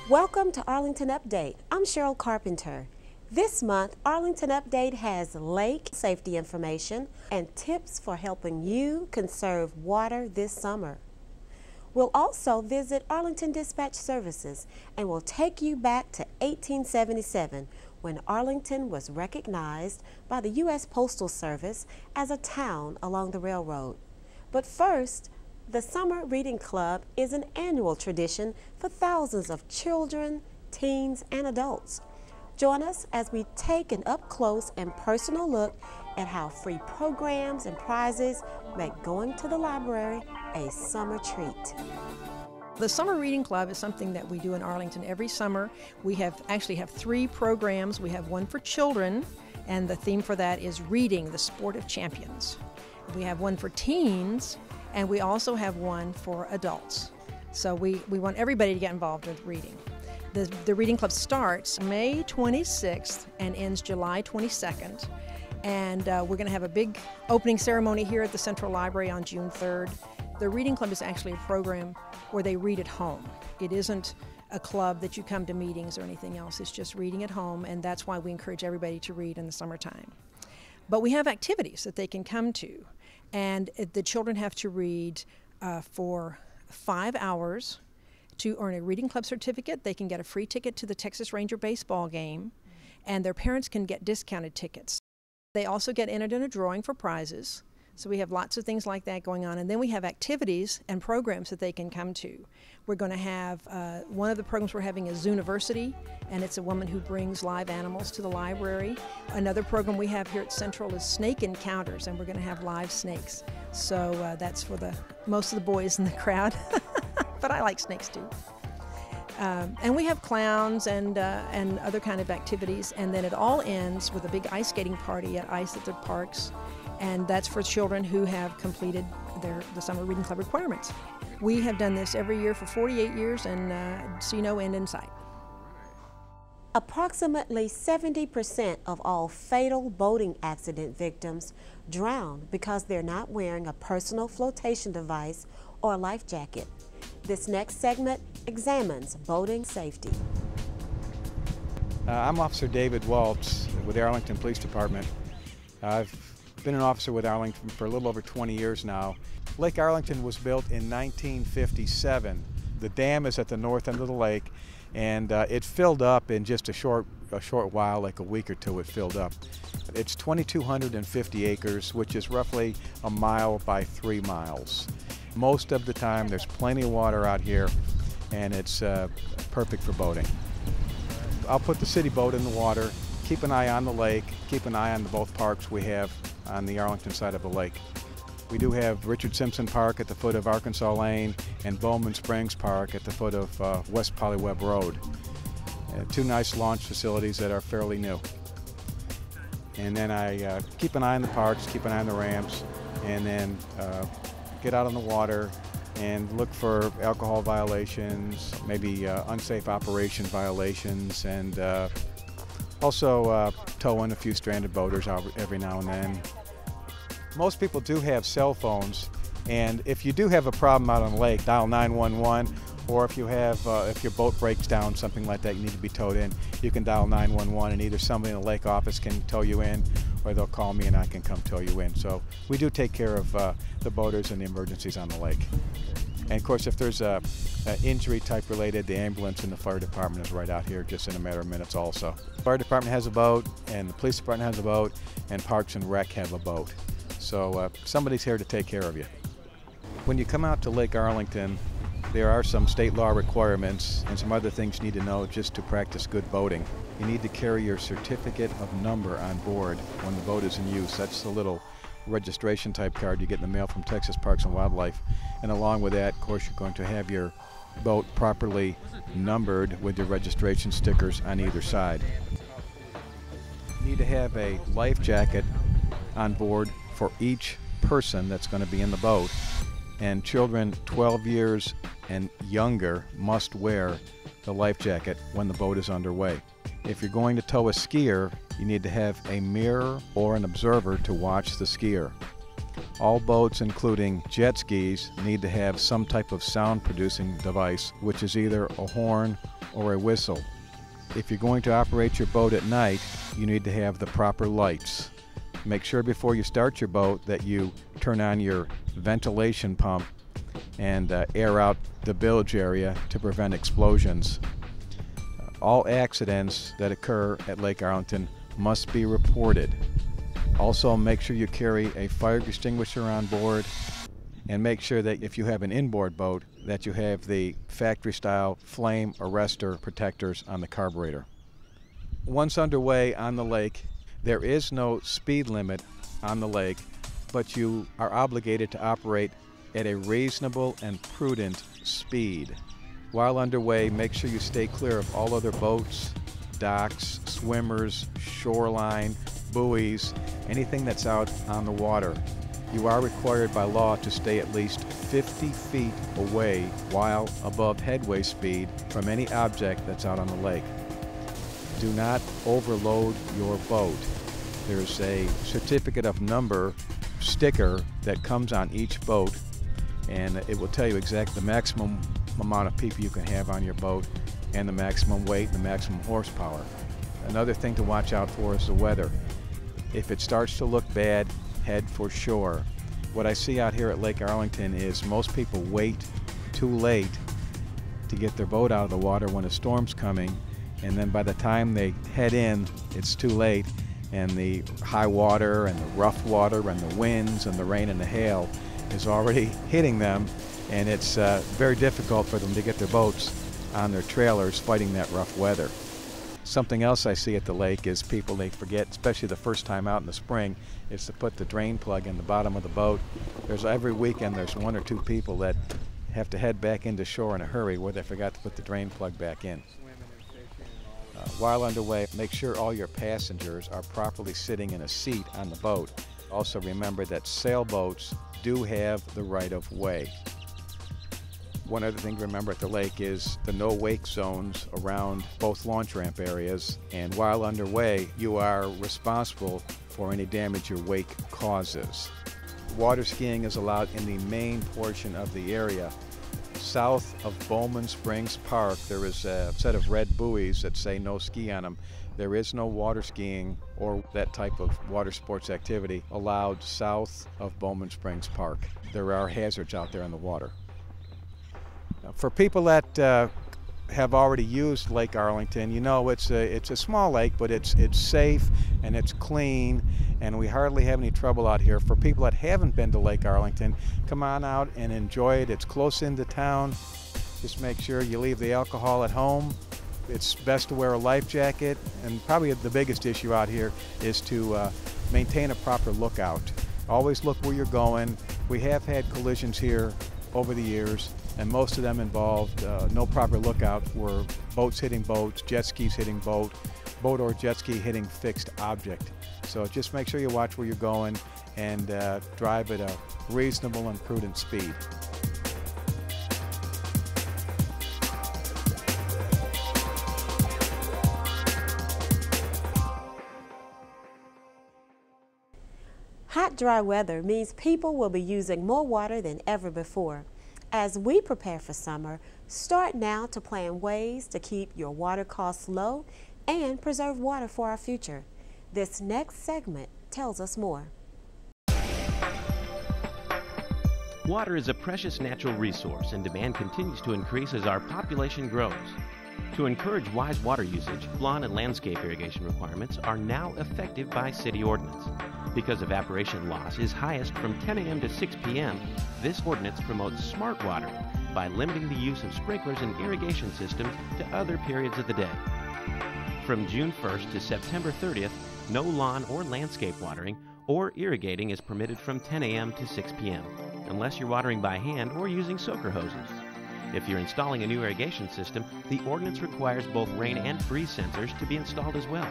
Welcome to Arlington Update. I'm Cheryl Carpenter. This month, Arlington Update has lake safety information and tips for helping you conserve water this summer. We'll also visit Arlington Dispatch Services and we'll take you back to 1877 when Arlington was recognized by the U.S. Postal Service as a town along the railroad. But first, the Summer Reading Club is an annual tradition for thousands of children, teens, and adults. Join us as we take an up-close and personal look at how free programs and prizes make going to the library a summer treat. The Summer Reading Club is something that we do in Arlington every summer. We actually have 3 programs. We have one for children, and the theme for that is reading, the sport of champions. We have one for teens, and we also have one for adults. So we want everybody to get involved with reading. The Reading Club starts May 26th and ends July 22nd. And we're going to have a big opening ceremony here at the Central Library on June 3rd. The Reading Club is actually a program where they read at home. It isn't a club that you come to meetings or anything else. It's just reading at home, and that's why we encourage everybody to read in the summertime. But we have activities that they can come to, and the children have to read for 5 hours. To earn a Reading Club certificate, they can get a free ticket to the Texas Ranger baseball game, and their parents can get discounted tickets. They also get entered in a drawing for prizes. So we have lots of things like that going on. And then we have activities and programs that they can come to. We're going to have, one of the programs we're having is Zooniversity, and it's a woman who brings live animals to the library. Another program we have here at Central is Snake Encounters, and we're going to have live snakes. So that's for most of the boys in the crowd, but I like snakes too. And we have clowns and other kind of activities, and then it all ends with a big ice skating party at Ice at the Parks, and that's for children who have completed the Summer Reading Club requirements. We have done this every year for 48 years and see no end in sight. Approximately 70% of all fatal boating accident victims drown because they're not wearing a personal flotation device or a life jacket. This next segment examines boating safety. I'm Officer David Waltz with the Arlington Police Department. I've been an officer with Arlington for a little over 20 years now. Lake Arlington was built in 1957. The dam is at the north end of the lake, and it filled up in just a short while, like a week or two it filled up. It's 2,250 acres, which is roughly a mile by 3 miles. Most of the time there's plenty of water out here, and it's perfect for boating. I'll put the city boat in the water, keep an eye on the lake, keep an eye on both parks we have on the Arlington side of the lake. We do have Richard Simpson Park at the foot of Arkansas Lane and Bowman Springs Park at the foot of West Polyweb Road. 2 nice launch facilities that are fairly new. And then I keep an eye on the parks, keep an eye on the ramps, and then get out on the water and look for alcohol violations, maybe unsafe operation violations, and also tow in a few stranded boaters every now and then. Most people do have cell phones, and if you do have a problem out on the lake, dial 911, or if you have, if your boat breaks down, something like that, you need to be towed in, you can dial 911, and either somebody in the lake office can tow you in, or they'll call me and I can come tow you in. So we do take care of the boaters and the emergencies on the lake. And of course, if there's an injury type related, the ambulance and the fire department is right out here just in a matter of minutes also. The fire department has a boat, and the police department has a boat, and Parks and Rec have a boat. So somebody's here to take care of you. When you come out to Lake Arlington, there are some state law requirements and some other things you need to know just to practice good boating. You need to carry your certificate of number on board when the boat is in use. That's the little registration type card you get in the mail from Texas Parks and Wildlife. And along with that, of course, you're going to have your boat properly numbered with your registration stickers on either side. You need to have a life jacket on board for each person that's going to be in the boat. And children 12 years and younger must wear the life jacket when the boat is underway. If you're going to tow a skier, you need to have a mirror or an observer to watch the skier. All boats, including jet skis, need to have some type of sound-producing device, which is either a horn or a whistle. If you're going to operate your boat at night, you need to have the proper lights. Make sure before you start your boat that you turn on your ventilation pump and air out the bilge area to prevent explosions. All accidents that occur at Lake Arlington must be reported. Also, make sure you carry a fire extinguisher on board, and make sure that if you have an inboard boat that you have the factory-style flame arrestor protectors on the carburetor. Once underway on the lake, there is no speed limit on the lake, but you are obligated to operate at a reasonable and prudent speed. While underway, make sure you stay clear of all other boats, docks, swimmers, shoreline, buoys, anything that's out on the water. You are required by law to stay at least 50 feet away while above headway speed from any object that's out on the lake. Do not overload your boat. There's a certificate of number sticker that comes on each boat, and it will tell you exactly the maximum amount of people you can have on your boat and the maximum weight and the maximum horsepower. Another thing to watch out for is the weather. If it starts to look bad, head for shore. What I see out here at Lake Arlington is most people wait too late to get their boat out of the water when a storm's coming, and then by the time they head in, it's too late, and the high water and the rough water and the winds and the rain and the hail is already hitting them, and it's very difficult for them to get their boats on their trailers fighting that rough weather. Something else I see at the lake is people, they forget, especially the first time out in the spring, is to put the drain plug in the bottom of the boat. Every weekend there's one or two people that have to head back into shore in a hurry where they forgot to put the drain plug back in. While underway, make sure all your passengers are properly sitting in a seat on the boat. Also remember that sailboats do have the right of way. One other thing to remember at the lake is the no wake zones around both launch ramp areas, and while underway you are responsible for any damage your wake causes. Water skiing is allowed in the main portion of the area. South of Bowman Springs Park there is a set of red buoys that say no ski on them. There is no water skiing or that type of water sports activity allowed south of Bowman Springs Park. There are hazards out there in the water. For people that have already used Lake Arlington, you know it's a small lake, but it's safe and it's clean, and we hardly have any trouble out here. For people that haven't been to Lake Arlington, come on out and enjoy it. It's close into town. Just make sure you leave the alcohol at home. It's best to wear a life jacket, and probably the biggest issue out here is to maintain a proper lookout. Always look where you're going. We have had collisions here over the years, and most of them involved no proper lookout, were boats hitting boats, jet skis hitting boat or jet ski hitting fixed object. So just make sure you watch where you're going and drive at a reasonable and prudent speed. Hot, dry weather means people will be using more water than ever before. As we prepare for summer, start now to plan ways to keep your water costs low and preserve water for our future. This next segment tells us more. Water is a precious natural resource, and demand continues to increase as our population grows. To encourage wise water usage, lawn and landscape irrigation requirements are now effective by city ordinance. Because evaporation loss is highest from 10 a.m. to 6 p.m., this ordinance promotes smart watering by limiting the use of sprinklers and irrigation systems to other periods of the day. From June 1st to September 30th, no lawn or landscape watering or irrigating is permitted from 10 a.m. to 6 p.m., unless you're watering by hand or using soaker hoses. If you're installing a new irrigation system, the ordinance requires both rain and freeze sensors to be installed as well.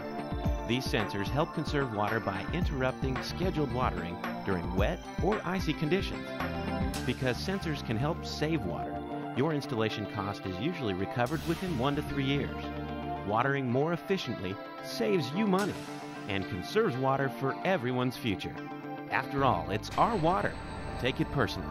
These sensors help conserve water by interrupting scheduled watering during wet or icy conditions. Because sensors can help save water, your installation cost is usually recovered within 1 to 3 years. Watering more efficiently saves you money and conserves water for everyone's future. After all, it's our water. Take it personally.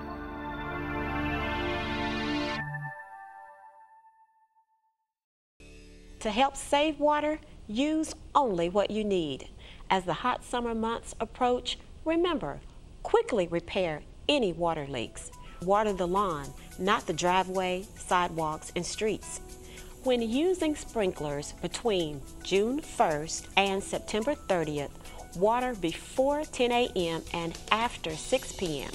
To help save water, use only what you need. As the hot summer months approach, remember, quickly repair any water leaks. Water the lawn, not the driveway, sidewalks, and streets. When using sprinklers between June 1st and September 30th, water before 10 a.m. and after 6 p.m.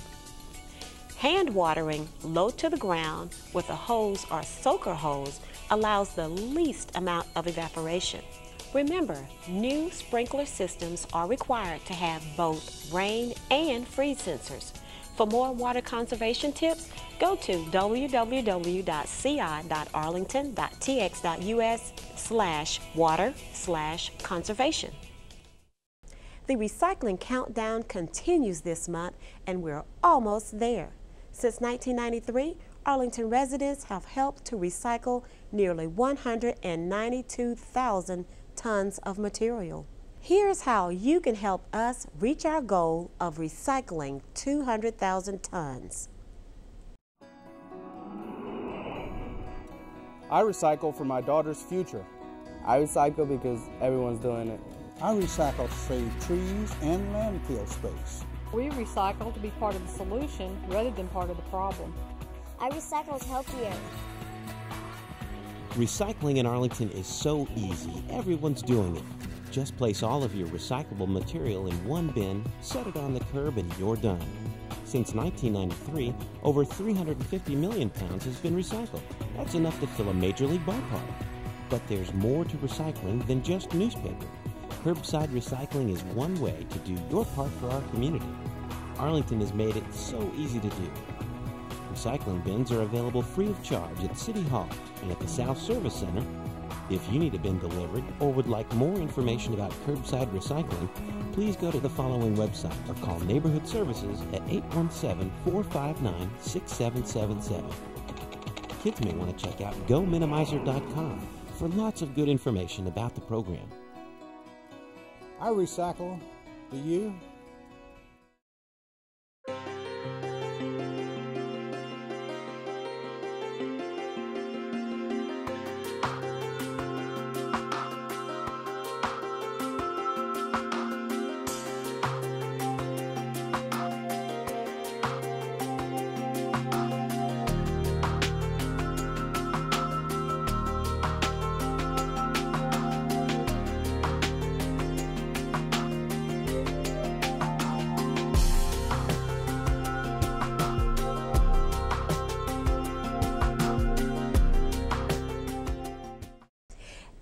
Hand watering low to the ground with a hose or soaker hose allows the least amount of evaporation. Remember, new sprinkler systems are required to have both rain and freeze sensors. For more water conservation tips, go to www.ci.arlington.tx.us/water/conservation. The recycling countdown continues this month, and we're almost there. Since 1993, Arlington residents have helped to recycle nearly 192,000 tons of material. Here's how you can help us reach our goal of recycling 200,000 tons. I recycle for my daughter's future. I recycle because everyone's doing it. I recycle to save trees and landfill space. We recycle to be part of the solution rather than part of the problem. I recycle to help the earth. Recycling in Arlington is so easy. Everyone's doing it. Just place all of your recyclable material in one bin, set it on the curb, and you're done. Since 1993, over 350 million pounds has been recycled. That's enough to fill a Major League ballpark. But there's more to recycling than just newspaper. Curbside recycling is one way to do your part for our community. Arlington has made it so easy to do. Recycling bins are available free of charge at City Hall and at the South Service Center. If you need a bin delivered or would like more information about curbside recycling, please go to the following website or call Neighborhood Services at 817-459-6777. Kids may want to check out GoMinimizer.com for lots of good information about the program. I recycle. Do you?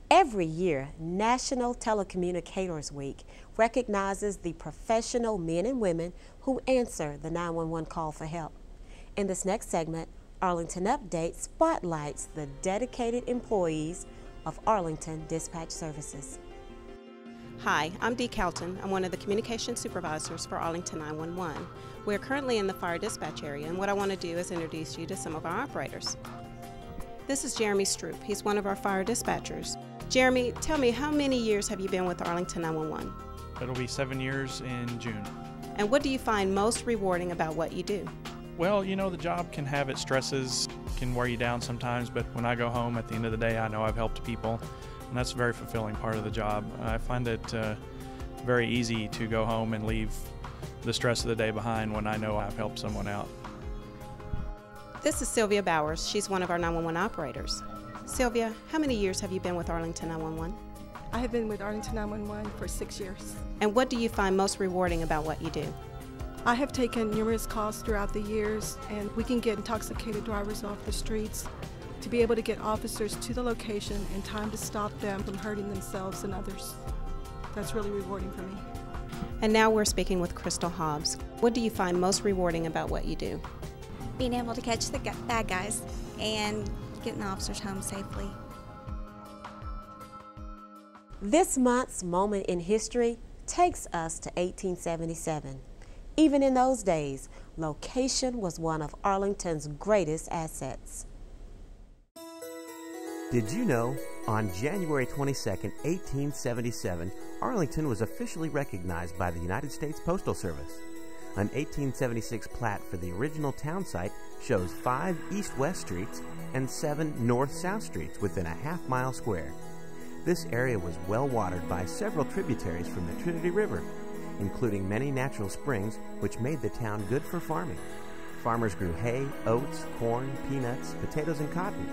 Every year, National Telecommunicators Week recognizes the professional men and women who answer the 911 call for help. In this next segment, Arlington Update spotlights the dedicated employees of Arlington Dispatch Services. Hi, I'm Dee Calton. I'm one of the communication supervisors for Arlington 911. We're currently in the fire dispatch area, and what I want to do is introduce you to some of our operators. This is Jeremy Stroop. He's one of our fire dispatchers. Jeremy, tell me, how many years have you been with Arlington 911? It'll be 7 years in June. And what do you find most rewarding about what you do? Well, you know, the job can have its stresses, can wear you down sometimes, but when I go home at the end of the day, I know I've helped people, and that's a very fulfilling part of the job. I find it very easy to go home and leave the stress of the day behind when I know I've helped someone out. This is Sylvia Bowers. She's one of our 911 operators. Sylvia, how many years have you been with Arlington 911? I have been with Arlington 911 for 6 years. And what do you find most rewarding about what you do? I have taken numerous calls throughout the years, and we can get intoxicated drivers off the streets. To be able to get officers to the location in time to stop them from hurting themselves and others, that's really rewarding for me. And now we're speaking with Crystal Hobbs. What do you find most rewarding about what you do? Being able to catch the bad guys and getting the officers home safely. This month's moment in history takes us to 1877. Even in those days, location was one of Arlington's greatest assets. Did you know, on January 22, 1877, Arlington was officially recognized by the United States Postal Service. An 1876 plat for the original town site shows 5 east-west streets and 7 north-south streets within a half-mile square. This area was well watered by several tributaries from the Trinity River, including many natural springs which made the town good for farming. Farmers grew hay, oats, corn, peanuts, potatoes, and cotton.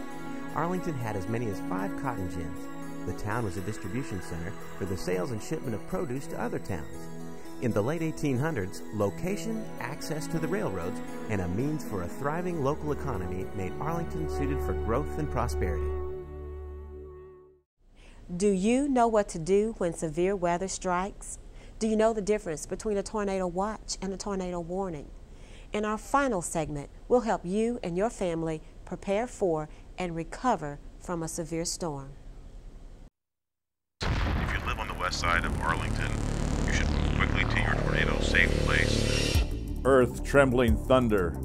Arlington had as many as 5 cotton gins. The town was a distribution center for the sales and shipment of produce to other towns. In the late 1800s, location, access to the railroads, and a means for a thriving local economy made Arlington suited for growth and prosperity. Do you know what to do when severe weather strikes? Do you know the difference between a tornado watch and a tornado warning? In our final segment, we'll help you and your family prepare for and recover from a severe storm. If you live on the west side of Arlington, you should move quickly to your tornado safe place. Earth-trembling thunder.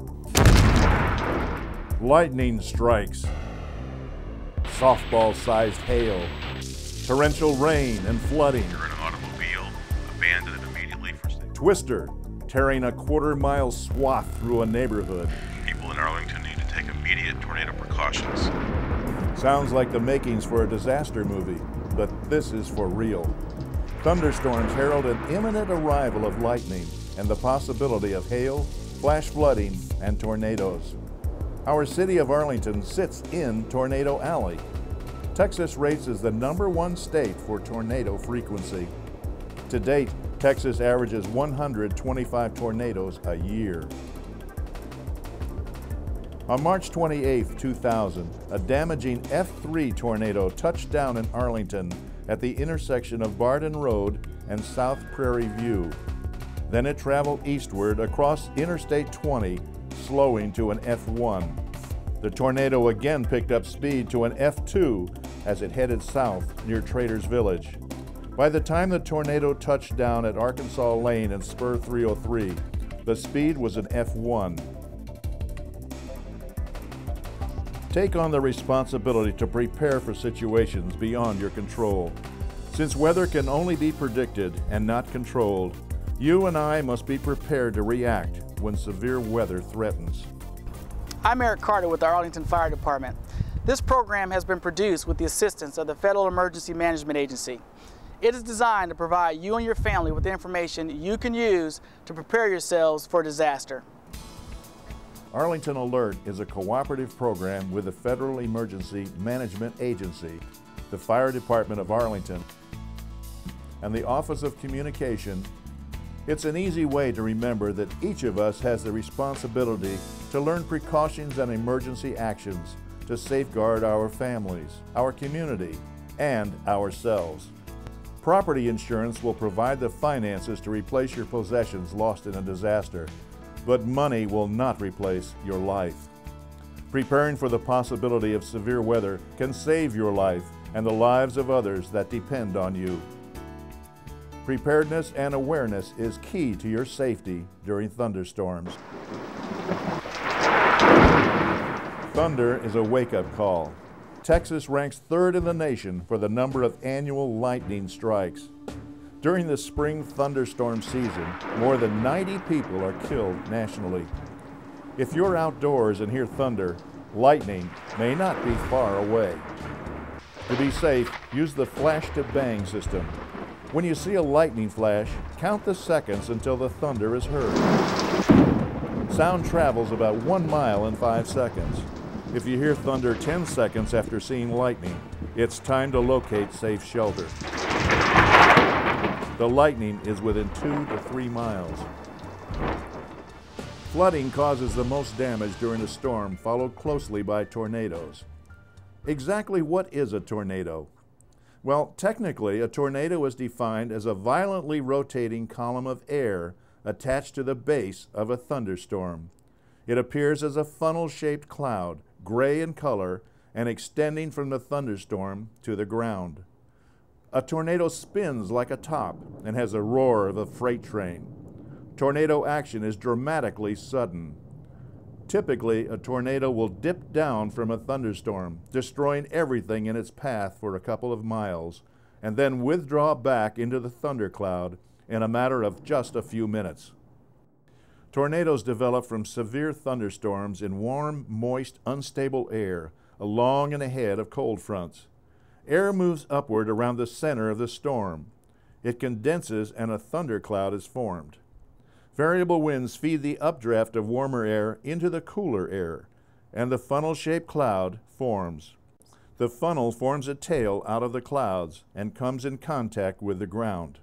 Lightning strikes. Softball-sized hail. Torrential rain and flooding. You're in an automobile, abandon it immediately for safety. Twister, tearing a quarter-mile swath through a neighborhood. People in Arlington need to take immediate tornado precautions. Sounds like the makings for a disaster movie, but this is for real. Thunderstorms herald an imminent arrival of lightning and the possibility of hail, flash flooding, and tornadoes. Our city of Arlington sits in Tornado Alley. Texas rates as the #1 state for tornado frequency. To date, Texas averages 125 tornadoes a year. On March 28, 2000, a damaging F3 tornado touched down in Arlington at the intersection of Barden Road and South Prairie View. Then it traveled eastward across Interstate 20, slowing to an F1. The tornado again picked up speed to an F2 as it headed south near Traders Village. By the time the tornado touched down at Arkansas Lane and Spur 303, the speed was an F1. Take on the responsibility to prepare for situations beyond your control. Since weather can only be predicted and not controlled, you and I must be prepared to react when severe weather threatens. I'm Eric Carter with the Arlington Fire Department. This program has been produced with the assistance of the Federal Emergency Management Agency. It is designed to provide you and your family with information you can use to prepare yourselves for disaster. Arlington Alert is a cooperative program with the Federal Emergency Management Agency, the Fire Department of Arlington, and the Office of Communication. It's an easy way to remember that each of us has the responsibility to learn precautions and emergency actions to safeguard our families, our community, and ourselves. Property insurance will provide the finances to replace your possessions lost in a disaster, but money will not replace your life. Preparing for the possibility of severe weather can save your life and the lives of others that depend on you. Preparedness and awareness is key to your safety during thunderstorms. Thunder is a wake-up call. Texas ranks 3rd in the nation for the number of annual lightning strikes. During the spring thunderstorm season, more than 90 people are killed nationally. If you're outdoors and hear thunder, lightning may not be far away. To be safe, use the flash-to-bang system. When you see a lightning flash, count the seconds until the thunder is heard. Sound travels about 1 mile in 5 seconds. If you hear thunder 10 seconds after seeing lightning, it's time to locate safe shelter. The lightning is within 2 to 3 miles. Flooding causes the most damage during a storm, followed closely by tornadoes. Exactly what is a tornado? Well, technically, a tornado is defined as a violently rotating column of air attached to the base of a thunderstorm. It appears as a funnel-shaped cloud, gray in color, and extending from the thunderstorm to the ground. A tornado spins like a top and has a roar of a freight train. Tornado action is dramatically sudden. Typically, a tornado will dip down from a thunderstorm, destroying everything in its path for a couple of miles, and then withdraw back into the thundercloud in a matter of just a few minutes. Tornadoes develop from severe thunderstorms in warm, moist, unstable air along and ahead of cold fronts. Air moves upward around the center of the storm. It condenses and a thundercloud is formed. Variable winds feed the updraft of warmer air into the cooler air, and the funnel-shaped cloud forms. The funnel forms a tail out of the clouds and comes in contact with the ground.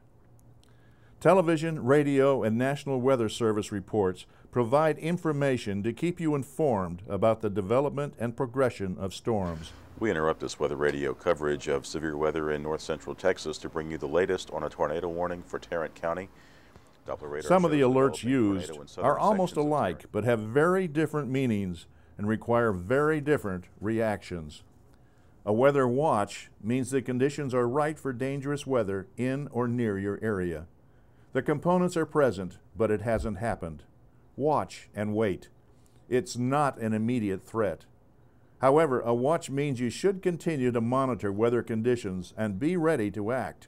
Television, radio, and National Weather Service reports provide information to keep you informed about the development and progression of storms. We interrupt this weather radio coverage of severe weather in north central Texas to bring you the latest on a tornado warning for Tarrant County. Doppler radar Some of the shows alerts developing used tornado in southern are almost sections of alike, but have very different meanings and require very different reactions. A weather watch means the conditions are right for dangerous weather in or near your area. The components are present, but it hasn't happened. Watch and wait. It's not an immediate threat. However, a watch means you should continue to monitor weather conditions and be ready to act.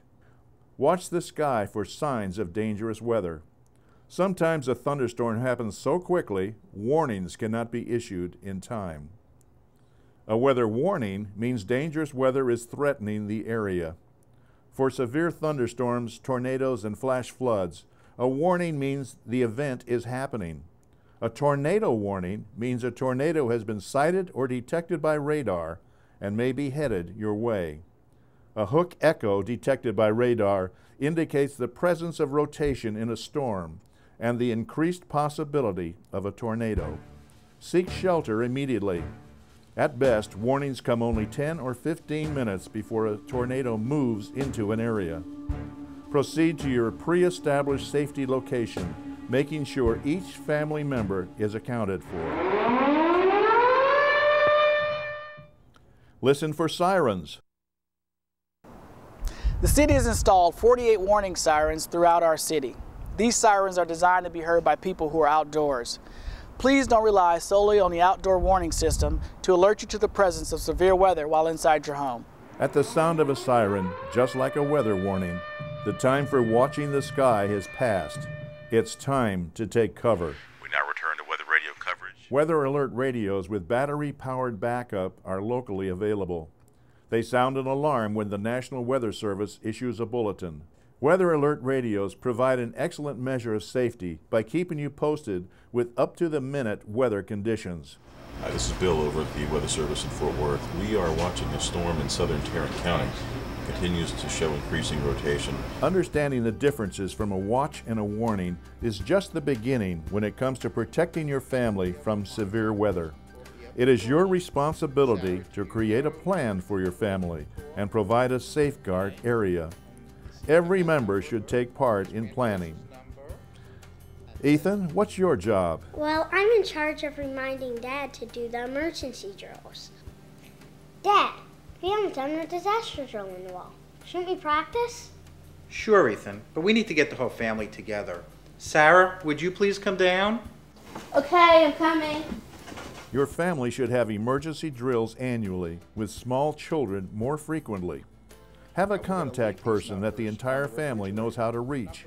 Watch the sky for signs of dangerous weather. Sometimes a thunderstorm happens so quickly, warnings cannot be issued in time. A weather warning means dangerous weather is threatening the area. For severe thunderstorms, tornadoes, and flash floods, a warning means the event is happening. A tornado warning means a tornado has been sighted or detected by radar and may be headed your way. A hook echo detected by radar indicates the presence of rotation in a storm and the increased possibility of a tornado. Seek shelter immediately. At best, warnings come only 10 or 15 minutes before a tornado moves into an area. Proceed to your pre-established safety location, making sure each family member is accounted for. Listen for sirens. The city has installed 48 warning sirens throughout our city. These sirens are designed to be heard by people who are outdoors. Please don't rely solely on the outdoor warning system to alert you to the presence of severe weather while inside your home. At the sound of a siren, just like a weather warning, the time for watching the sky has passed. It's time to take cover. We now return to weather radio coverage. Weather alert radios with battery-powered backup are locally available. They sound an alarm when the National Weather Service issues a bulletin. Weather alert radios provide an excellent measure of safety by keeping you posted with up-to-the-minute weather conditions. Hi, this is Bill over at the Weather Service in Fort Worth. We are watching a storm in southern Tarrant County. It continues to show increasing rotation. Understanding the differences from a watch and a warning is just the beginning when it comes to protecting your family from severe weather. It is your responsibility to create a plan for your family and provide a safeguard area. Every member should take part in planning. Ethan, what's your job? Well, I'm in charge of reminding Dad to do the emergency drills. Dad, we haven't done a disaster drill in a while. Shouldn't we practice? Sure, Ethan, but we need to get the whole family together. Sarah, would you please come down? Okay, I'm coming. Your family should have emergency drills annually, with small children more frequently. Have a contact person that the entire family knows how to reach.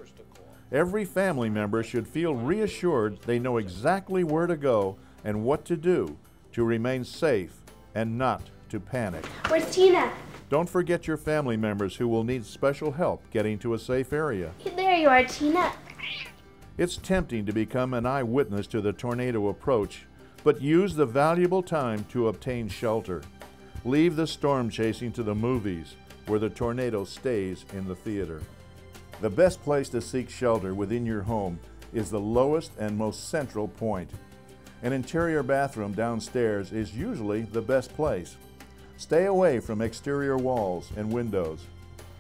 Every family member should feel reassured they know exactly where to go and what to do to remain safe and not to panic. Where's Tina? Don't forget your family members who will need special help getting to a safe area. There you are, Tina. It's tempting to become an eyewitness to the tornado approach, but use the valuable time to obtain shelter. Leave the storm chasing to the movies, where the tornado stays in the theater. The best place to seek shelter within your home is the lowest and most central point. An interior bathroom downstairs is usually the best place. Stay away from exterior walls and windows.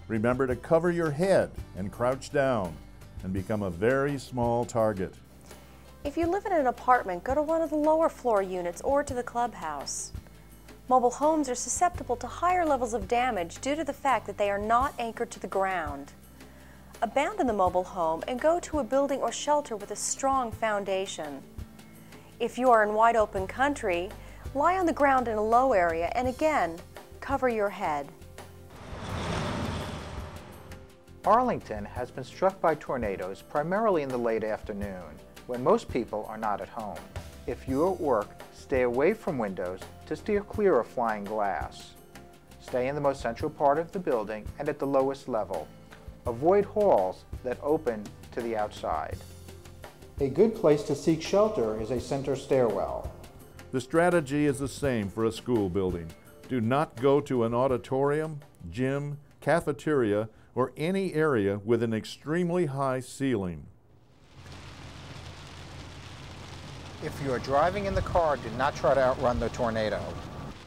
Remember to cover your head and crouch down and become a very small target. If you live in an apartment, go to one of the lower floor units or to the clubhouse. Mobile homes are susceptible to higher levels of damage due to the fact that they are not anchored to the ground. Abandon the mobile home and go to a building or shelter with a strong foundation. If you are in wide open country, lie on the ground in a low area and again, cover your head. Arlington has been struck by tornadoes primarily in the late afternoon. when most people are not at home. If you're at work, stay away from windows to steer clear of flying glass. Stay in the most central part of the building and at the lowest level. Avoid halls that open to the outside. A good place to seek shelter is a center stairwell. The strategy is the same for a school building. Do not go to an auditorium, gym, cafeteria, or any area with an extremely high ceiling. If you are driving in the car, do not try to outrun the tornado.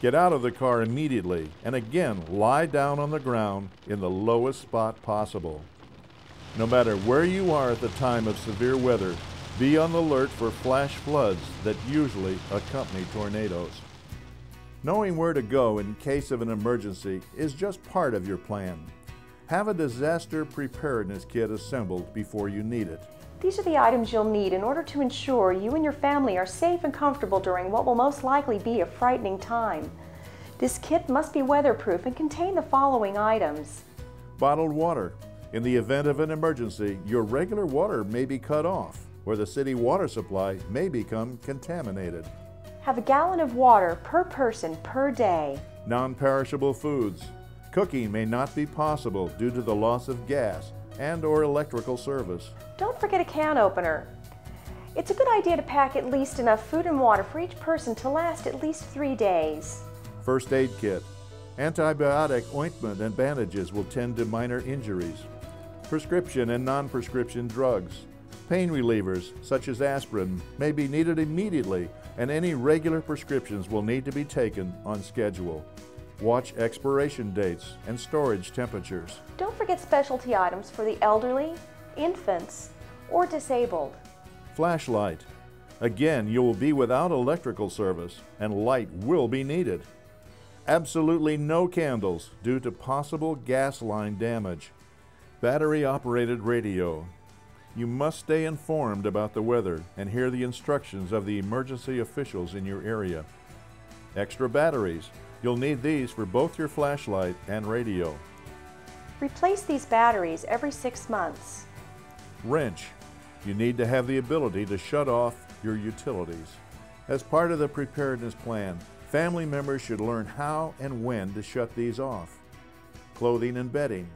Get out of the car immediately and again lie down on the ground in the lowest spot possible. No matter where you are at the time of severe weather, be on the alert for flash floods that usually accompany tornadoes. Knowing where to go in case of an emergency is just part of your plan. Have a disaster preparedness kit assembled before you need it. These are the items you'll need in order to ensure you and your family are safe and comfortable during what will most likely be a frightening time. This kit must be weatherproof and contain the following items. Bottled water. In the event of an emergency, your regular water may be cut off, or the city water supply may become contaminated. Have a gallon of water per person per day. Non-perishable foods. Cooking may not be possible due to the loss of gas and/or electrical service. Don't forget a can opener. It's a good idea to pack at least enough food and water for each person to last at least 3 days. First aid kit. Antibiotic ointment and bandages will tend to minor injuries. Prescription and non-prescription drugs. Pain relievers, such as aspirin, may be needed immediately, and any regular prescriptions will need to be taken on schedule. Watch expiration dates and storage temperatures. Don't forget specialty items for the elderly, infants, or disabled. Flashlight. Again, you will be without electrical service, and light will be needed. Absolutely no candles due to possible gas line damage. Battery-operated radio. You must stay informed about the weather and hear the instructions of the emergency officials in your area. Extra batteries. You'll need these for both your flashlight and radio. Replace these batteries every 6 months. Wrench. You need to have the ability to shut off your utilities. As part of the preparedness plan, family members should learn how and when to shut these off. Clothing and bedding.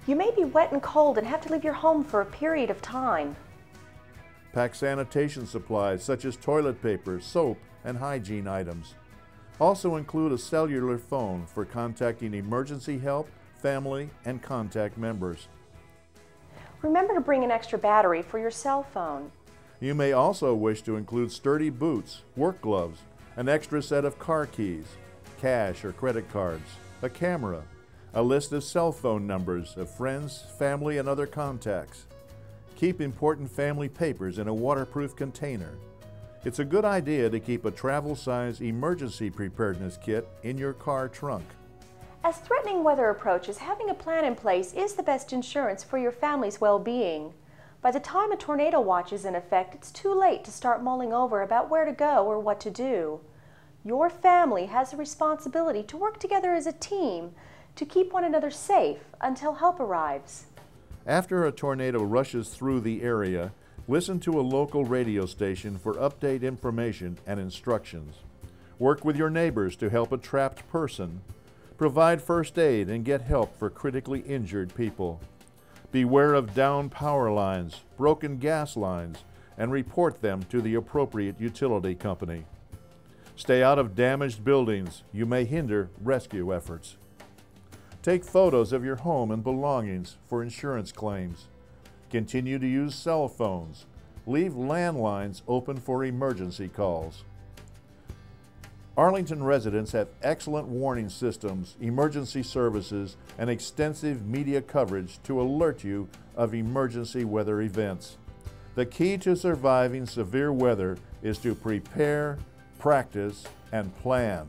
You may be wet and cold and have to leave your home for a period of time. Pack sanitation supplies such as toilet paper, soap, and hygiene items. Also include a cellular phone for contacting emergency help, family, and contact members. Remember to bring an extra battery for your cell phone. You may also wish to include sturdy boots, work gloves, an extra set of car keys, cash or credit cards, a camera, a list of cell phone numbers of friends, family, and other contacts. Keep important family papers in a waterproof container. It's a good idea to keep a travel-size emergency preparedness kit in your car trunk. As threatening weather approaches, having a plan in place is the best insurance for your family's well-being. By the time a tornado watch is in effect, it's too late to start mulling over about where to go or what to do. Your family has a responsibility to work together as a team to keep one another safe until help arrives. After a tornado rushes through the area, listen to a local radio station for update information and instructions. Work with your neighbors to help a trapped person. Provide first aid and get help for critically injured people. Beware of downed power lines, broken gas lines, and report them to the appropriate utility company. Stay out of damaged buildings. You may hinder rescue efforts. Take photos of your home and belongings for insurance claims. Continue to use cell phones. Leave landlines open for emergency calls. Arlington residents have excellent warning systems, emergency services, and extensive media coverage to alert you of emergency weather events. The key to surviving severe weather is to prepare, practice, and plan.